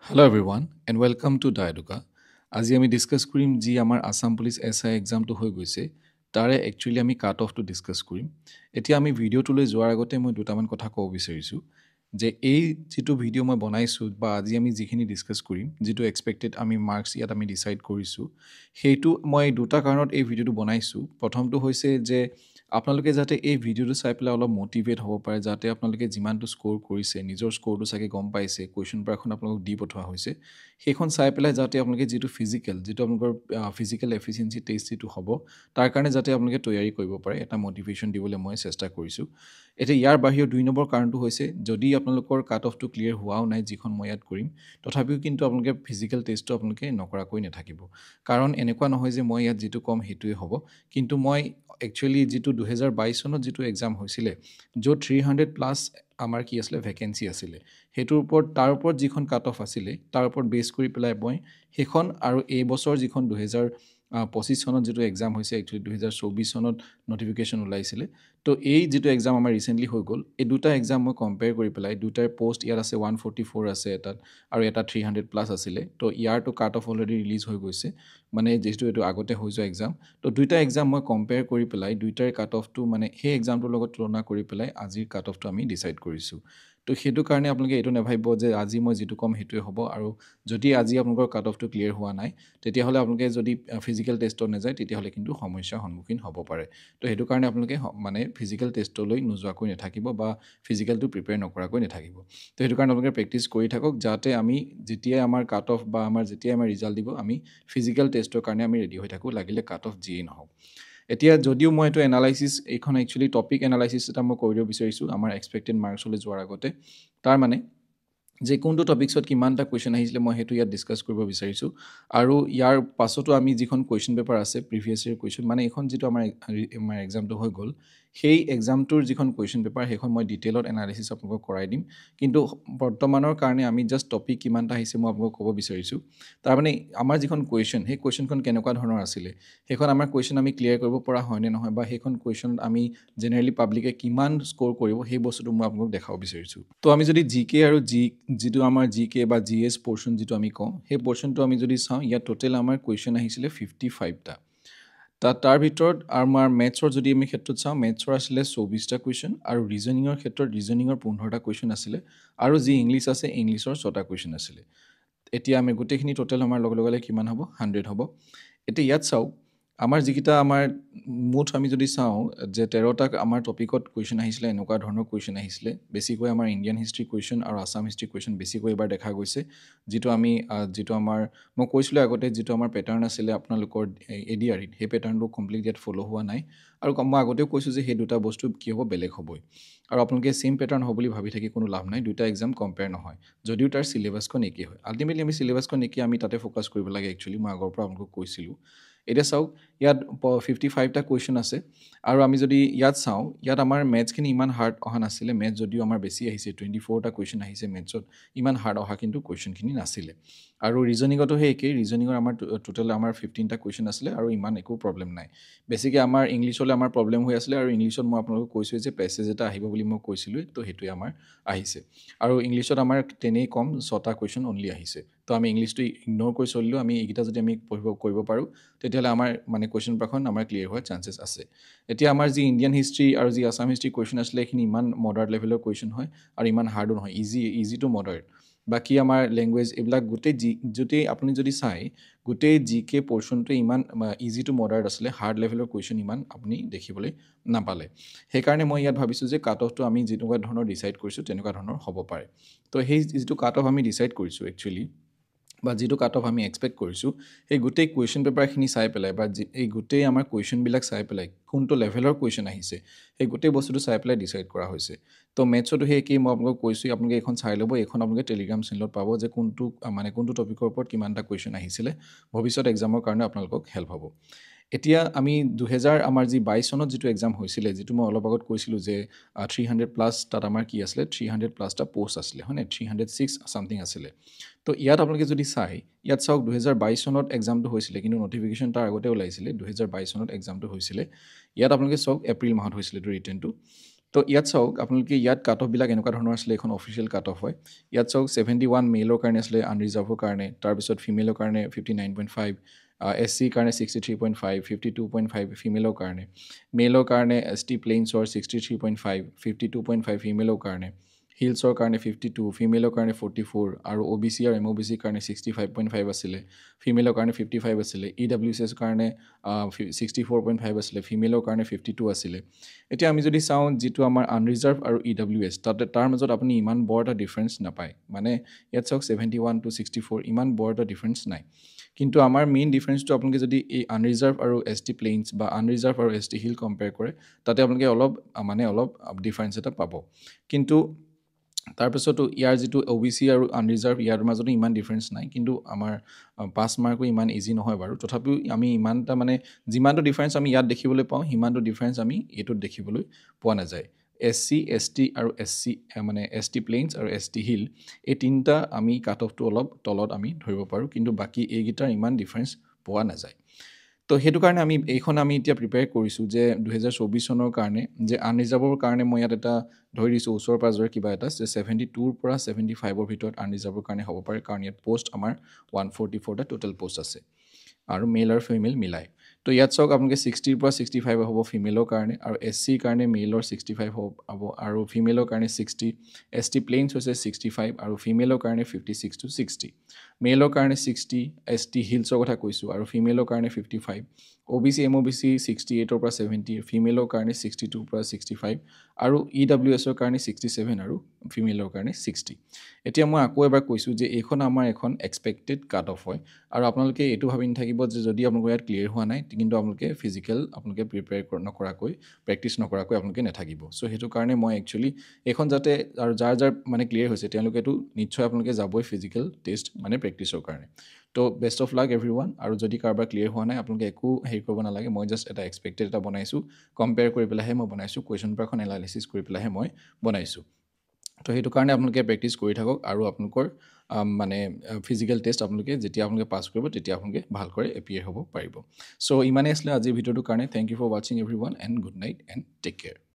Hello everyone and welcome to Diaduka. আজি আমি discuss কৰিম যি আমাৰ আসাম পুলিচ এসআই এক্সামটো হৈ গৈছে তাৰে একচুয়ালি আমি কাট অফটো ডিসকাস কৰিম এতিয়া আমি ভিডিওটোলৈ যোৱাৰ আগতে মই দুটামান কথা ক'ব বিচাৰিছো যে এই যেটো ভিডিও মই বনাইছো বা আজি আমি যিখিনি ডিসকাস কৰিম যেটো এক্সপেক্টেড আমি মাৰ্কস ইয়াত আমি ডিসাইড কৰিছো সেইটো মই দুটা কাৰণত এই ভিডিওটো বনাইছো প্ৰথমটো হৈছে যে আপোনালোকে যাতে এই ভিডিওটো চাই পেলাই অলপ মোটিভেট হ'ব পাৰে যাতে আপোনালোকে যিমানটো স্কোৰ কৰিছে নিজৰ স্কোৰটো চাগে গম পাইছে কুৱেশ্যন পেপাৰখন আপোনালোকক দি পঠোৱা হৈছে সেইখন চাই পেলাই যাতে আপোনালোকে যেটো ফিজিক্যাল যেটো আপোনালোকৰ ফিজিক্যাল এফিচিয়েন্সি টেষ্ট যেটো হ'ব তাৰ কাৰণে যাতে আপোনালোকে তৈয়াৰী কৰিব পাৰে এটা মোটিভেশ্যন দিবলৈ মই চেষ্টা কৰিছো এতিয়া ইয়াৰ বাহিৰে দুই নম্বৰ কাৰণটো হৈছে যদি আপোনালোকৰ কাট অফটো ক্লিয়াৰ হোৱাও নাই যিখন মই ইয়াত কৰিম তথাপিও কিন্তু আপোনালোকে ফিজিক্যাল টেষ্টটো আপোনালোকে নকৰাকৈ নাথাকিব কাৰণ এনেকুৱা নহয় যে মই ইয়াত যেটো কম হেতুৱে হ'ব কিন্তু মই একচুয়ালি যেটো 2022 চনত যেটো এক্সাম হৈছিলে য'ত 300 প্লাস আমাৰ কি আছিলে ভ্যাকেন্সি আছিলে হেতুৰ ওপৰত তাৰ ওপৰত যিখন কাট অফ আছিলে তাৰ ওপৰত বেছ কৰি পেলাই মই সেইখন আৰু এই বছৰ যিখন 2025 চনত যেটো এক্সাম হৈছে একচুয়ালি 2024 চনত নটিফিকেশন ওলাইছিলে তো এই যেটো এক্সাম আমাৰ ৰিসেন্টলি হৈ গ'ল এই দুটা এক্সাম মই কম্পেয়াৰ কৰি পেলাই দুটাৰ পোষ্ট ইয়াত আছে 144 আছে এটাত আৰু এটা 300 প্লাস আছিলে তো ইয়াৰটো কাট অফ অলৰেডি ৰিলিজ হৈ গৈছে মানে যেটো এটো আগতে হৈ যোৱা এক্সাম তো দুইটা এক্সাম মই কম্পেয়াৰ কৰি পেলাই দুইটাৰ কাট অফটো মানে সেই এক্সামটোৰ লগত তুলনা কৰি পেলাই আজিৰ কাট অফটো আমি ডিসাইড কৰিছো তো সেইটো কাৰণে আপোনালোকে এটো নেভাবিব যে আজি মই যেটো কম হেতুৱে হ'ব আৰু যদি আজি আপোনালোকৰ কাট অফটো ক্লিয়াৰ হোৱা নাই তেতিয়া হলে আপোনালোকে যদি ফিজিক্যাল টেষ্টত নাযায় তেতিয়া হলে কিন্তু সমস্যাৰ সন্মুখীন হ'ব পাৰে তো সেইটো কাৰণে আপোনালোকে মানে ফিজিক্যাল টেষ্টলৈ নোযোৱাকৈ নাথাকিব বা ফিজিক্যালটো প্ৰিপেয়াৰ নকৰাকৈ নাথাকিব তো সেইটো কাৰণে আপোনালোকে প্ৰেক্টিছ কৰি থাকক যাতে আমি যেতিয়াই আমাৰ কাট অফ বা আমাৰ যেতিয়াই আমাৰ ৰিজাল্ট দিব আমি ফিজিক্যাল টেষ্টৰ কাৰণে আমি ৰেডি হৈ থাকো লাগিলে কাট অফ যিয়ে নহওক এতিয়া যদিও মই এটো এনালাইসিস এইখন একচুয়ালি টপিক এনালাইসিস এটা মই কৰিব বিচাৰিছো আমাৰ এক্সপেক্টেড মাৰ্কছলৈ যোৱাৰ আগতে তাৰ মানে যে কোনটো টপিকছত কিমানটা কুৱেশ্যন আহিছিলে মই হেতু ইয়াত ডিসকাস কৰিব বিচাৰিছো আৰু ইয়াৰ পাছতো আমি যিখন কুৱেশ্যন পেপাৰ আছে প্ৰিভিয়াস ইয়াৰ কুৱেশ্যন মানে এখন যেটো আমাৰ এক্সামটো হৈ গ'ল সেই এক্সামটোৰ যিখন কুৱেশ্যন পেপাৰ সেইখন মই ডিটেইলত এনালাইসিস আপোনালোকক কৰাই দিম কিন্তু বৰ্তমানৰ কাৰণে আমি জাস্ট টপিক কিমানটা আহিছে মই আপোনালোকক ক'ব বিচাৰিছো তাৰ মানে আমাৰ যিখন কুৱেশ্যন সেই কুৱেশ্যনখন কেনেকুৱা ধৰণৰ আছিলে সেইখন আমাৰ কুৱেশ্যন আমি ক্লিয়াৰ কৰিব পৰা হয় নে নহয় বা সেইখন কুৱেশ্যন আমি জেনাৰেলি পাব্লিকে কিমান স্কোৰ কৰিব সেই বস্তুটো মই আপোনালোকক দেখাব বিচাৰিছো তো আমি যদি জিকে আৰু যেটো আমাৰ জিকে বা জিএস পোৰশন যেটো আমি কওঁ সেই পোৰশনটো আমি যদি চাওঁ ইয়াত টোটাল আমাৰ কুৱেশ্যন আহিছিলে 55টা তাৰ ভিতৰত আমাৰ মেথছৰ যদি আমি ক্ষেত্ৰত চাওঁ মেথছৰ আছিলে 24টা কুৱেশ্যন আৰু ৰিজনিঙৰ ক্ষেত্ৰত ৰিজনিঙৰ 15টা কুৱেশ্যন আছিলে আৰু যি ইংলিছ আছে ইংলিছৰ 6টা কুৱেশ্যন আছিলে এতিয়া আমি গোটেইখিনি টোটাল আমাৰ লগে কিমান হ'ব 100 হ'ব এতিয়া ইয়াত চাওক আমাৰ যিকিটা আমাৰ মুঠ আমি যদি চাওঁ যে 13টা আমাৰ টপিকত কুৱেশ্যন আহিছিলে এনেকুৱা ধৰণৰ কুৱেশ্যন আহিছিলে বেছিকৈ আমাৰ ইণ্ডিয়ান হিষ্ট্ৰী কুৱেশ্যন আৰু আসাম হিষ্ট্ৰী কুৱেশ্যন বেছিকৈ এবাৰ দেখা গৈছে যেটো আমি যেটো আমাৰ মই কৈছিলো আগতে যেটো আমাৰ প্যাটাৰ্ন আছিলে আপোনালোকৰ এডিআৰইত সেই প্যাটাৰ্নটো কমপ্লিট ইয়াত ফলো হোৱা নাই আৰু মই আগতেও কৈছো যে সেই দুটা বস্তু কি হ'ব বেলেগ হ'বই আৰু আপোনালোকে সেম প্যাটাৰ্ন হ'ব বুলি ভাবি থাকি কোনো লাভ নাই দুটা এক্সাম কম্পেয়াৰ নহয় যদিও তাৰ সিলেবাসখন একেই হয় আলটিমেটলি আমি সিলেবাসখন একেই আমি তাতে ফোকাস কৰিব লাগে একচুয়ালি মই আগৰ পৰা আপোনালোকক কৈছিলো এটা চাওক ইয়াত 55টা কুৱেশ্যন আছে আৰু আমি যদি ইয়াত চাওঁ ইয়াত আমাৰ মেথছখিনি ইমান হাৰ্ড অহা নাছিলে মেথছ যদিও আমাৰ বেছি আহিছে 24টা কুৱেশ্যন আহিছে মেথছত ইমান হাৰ্ড অহা কিন্তু কুৱেশ্যনখিনি নাছিলে আৰু ৰিজনিঙতো সেই একেই ৰিজনিঙৰ আমাৰ টোটাল আমাৰ 15টা কুৱেশ্যন আছিলে আৰু ইমান একো প্ৰবলেম নাই বেছিকৈ আমাৰ ইংলিছলৈ আমাৰ প্ৰবলেম হৈ আছিলে আৰু ইংলিছত মই আপোনালোকক কৈছোঁ যে পেছেজ এটা আহিব বুলি মই কৈছিলোঁ তো সেইটোৱে আমাৰ আহিছে আৰু ইংলিছত আমাৰ তেনেই কম 6টা কুৱেশ্যন অনলি আহিছে তো আমি ইংলিছটো ইগনোৰ কৰি চলিলেও আমি এইকেইটা যদি আমি কৰিব পাৰোঁ তেতিয়াহ'লে আমাৰ মানে কুৱেশ্যন পেপাৰখন আমাৰ ক্লিয়াৰ হোৱাৰ চান্সেছ আছে এতিয়া আমাৰ যি ইণ্ডিয়ান হিষ্ট্ৰী আৰু যি আসাম হিষ্ট্ৰী কুৱেশ্যন আছিলে এইখিনি ইমান মডাৰ্ট লেভেলৰ কুৱেশ্যন হয় আৰু ইমান হাৰ্ডো নহয় ইজি টু মডাৰ্ট বাকি আমাৰ লেংগুৱেজ এইবিলাক গোটেই আপুনি যদি চাই গোটেই জিকে পোৰশনটোৱে ইমান ইজি টু মডাৰ্ট আছিলে হাৰ্ড লেভেলৰ কুৱেশ্যন ইমান আপুনি দেখিবলৈ নাপালে সেইকাৰণে মই ইয়াত ভাবিছোঁ যে কাট অফটো আমি যেনেকুৱা ধৰণৰ ডিসাইড কৰিছোঁ তেনেকুৱা ধৰণৰ হ'ব পাৰে তো সেই যেটো কাট অফ আমি ডিসাইড কৰিছোঁ একচুয়ালি বা যেটো কাট অফ আমি এক্সপেক্ট কৰিছোঁ সেই গোটেই কুৱেশ্যন পেপাৰখিনি চাই পেলাই বা এই গোটেই আমাৰ কুৱেশ্যনবিলাক চাই পেলাই কোনটো লেভেলৰ কুৱেশ্যন আহিছে সেই গোটেই বস্তুটো চাই পেলাই ডিসাইড কৰা হৈছে তো মেথছতো সেই কি মই আপোনালোকক কৈছোঁ আপোনালোকে এখন চাই ল'ব এইখন আপোনালোকে টেলিগ্ৰাম চেনেলত পাব যে কোনটো টপিকৰ ওপৰত কিমানটা কুৱেশ্যন আহিছিলে ভৱিষ্যত এক্সামৰ কাৰণে আপোনালোকক হেল্প হ'ব এতিয়া আমি 2000 আমাৰ যি 22 চনত যেটো এক্সাম হৈছিলে যেটো মই অলপ আগত কৈছিলোঁ যে 300 প্লাস তাত আমাৰ কি আছিলে 300 প্লাসটা পোষ্ট আছিলে হয়নে 306 সামথিং আছিলে তো ইয়াত আপোনালোকে যদি চাই ইয়াত চাওক 2022 চনত এক্সামটো হৈছিলে কিন্তু নটিফিকেশন তাৰ আগতে ওলাইছিলে 2022 চনত এক্সামটো হৈছিলে ইয়াত আপোনালোকে চাওক এপ্ৰিল মাহত হৈছিলে ৰিটেনটো তো ইয়াত চাওক আপোনালোকে ইয়াত কাট অফ বিলাক এনেকুৱা ধৰণৰ আছিলে এখন অফিচিয়েল কাট অফ হয় ইয়াত চাওক 71 মেলৰ কাৰণে আছিলে আনৰিজাৰ্ভৰ কাৰণে তাৰপিছত ফিমেলৰ কাৰণে 59.5 SC কাৰণে 63.5 52.5 ফিমেলৰ কাৰণে মেলৰ কাৰণে ST প্লেইনছৰ 63.5 52.5 ফিমেলৰ কাৰণে হিলছৰ কাৰণে 52 ফিমেলৰ কাৰণে 44 আৰু OBC আৰু MOBC কাৰণে 65.5 আছিলে ফিমেলৰ কাৰণে 55 আছিলে EWCS কাৰণে 64.5 আছিলে ফিমেলৰ কাৰণে 52 আছিলে এতিয়া আমি যদি চাওঁ যেটো আমাৰ আনৰিজাৰ্ভ আৰু EWS তাতে তাৰ মাজত আপুনি ইমান বৰ এটা ডিফাৰেন্স নাপায় মানে ইয়াত চাওক 71 to 64 ইমান বৰ এটা ডিফাৰেন্স নাই কিন্তু আমাৰ মেইন ডিফাৰেন্সটো আপোনালোকে যদি এই আনৰিজাৰ্ভ আৰু ST প্লেইনছ বা আনৰিজাৰ্ভ আৰু ST হিল কম্পেয়াৰ কৰে তাতে আপোনালোকে অলপ ডিফাৰেন্স এটা পাব কিন্তু তাৰপিছতো ইয়াৰ যেটো OBC আৰু আনৰিজাৰ্ভ ইয়াৰ মাজতো ইমান ডিফাৰেন্স নাই কিন্তু আমাৰ পাছ মাৰ্কো ইমান ইজি নহয় বাৰু তথাপিও আমি ইমানটা মানে যিমানটো ডিফাৰেন্স আমি ইয়াত দেখিবলৈ পাওঁ সিমানটো ডিফাৰেন্স আমি এটোত দেখিবলৈ পোৱা নাযায় SC ST আৰু SC মানে ST প্লেইনছ আৰু ST হিল এই তিনটা আমি কাট অফটো অলপ তলত আমি ধৰিব পাৰো কিন্তু বাকি এইগিটাৰ ইমান ডিফাৰেন্স পোৱা নাযায় তো হেতু কাৰণে আমি এইখন আমি এতিয়া প্ৰিপেয়াৰ কৰিছো যে 2024 চনৰ কাৰণে যে আনৰিজাৰ্ভৰ কাৰণে মই ইয়াত এটা ধৰি দিছো ওচৰ পাজৰ কিবা এটা 72 ৰ পৰা 75 ৰ ভিতৰত আনৰিজাৰ্ভৰ কাৰণে হ'ব পাৰে কাৰণ ইয়াত পোষ্ট আমাৰ 144 টা টোটাল পোষ্ট আছে আৰু মেল আৰু ফিমেল মিলাই তো ইয়াত চাওক আপোনালোকে 60 ৰ পৰা 65 হ'ব ফিমেলৰ কাৰণে আৰু SC কাৰণে মেলৰ 65 হ'ব আৰু ফিমেলৰ কাৰণে 60 ST প্লেইনছ হৈছে 65 আৰু ফিমেলৰ কাৰণে 56 to 60 মেলৰ কাৰণে 60 ST হিলছৰ কথা কৈছো আৰু ফিমেলৰ কাৰণে 55 OBC MOBC 68 ৰ পৰা 70 ফিমেলৰ কাৰণে 62 ৰ পৰা 65 আৰু EWS ৰ কাৰণে 67 আৰু ফিমেলৰ কাৰণে 60 এতিয়া মই আকৌ এবাৰ কৈছো যে এইখন আমাৰ এখন এক্সপেক্টেড কাট অফ হয় আৰু আপোনালোকে এটো ভাবি নথাকিব যে যদি আপোনালোকৰ ইয়াত ক্লিয়াৰ হোৱা নাই কিন্তু আপোনালোকে ফিজিক্যাল আপোনালোকে প্ৰিপেয়াৰ নকৰাকৈ প্ৰেক্টিস নকৰাকৈ আপোনালোকে নেথাকিব সো হেতু কাৰণে মই একচুয়ালি এখন যাতে আৰু যাৰ মানে ক্লিয়াৰ হৈছে তেওঁলোকে এটো নিশ্চয় আপোনালোকে যাবই ফিজিক্যাল টেষ্ট মানে প্ৰেক্টিসৰ কাৰণে তো বেষ্ট অফ লাক এভৰিওয়ান আৰু যদি কাৰোবাৰ ক্লিয়াৰ হোৱা নাই আপোনালোকে একো হেৰি কৰিব নালাগে মই জাস্ট এটা এক্সপেক্টেড এটা বনাইছো কম্পেয়াৰ কৰি পেলাইহে মই বনাইছো কোৱেশ্চন পেপাৰখন এনালাইসিস কৰি পেলাইহে মই বনাইছো তো হেতু কাৰণে আপোনালোকে প্ৰেক্টিস কৰি থাকক আৰু আপোনালোকৰ মানে ফিজিক্যাল টেষ্ট আপোনালোকে যেতিয়া আপোনালোকে পাস কৰিব তেতিয়া আপোনালোকে ভাল কৰি এপিয়াৰ হ'ব পাৰিব সো ইমানে আছিল আজি ভিডিওটো কাৰণে thank you for watching everyone and good night and take care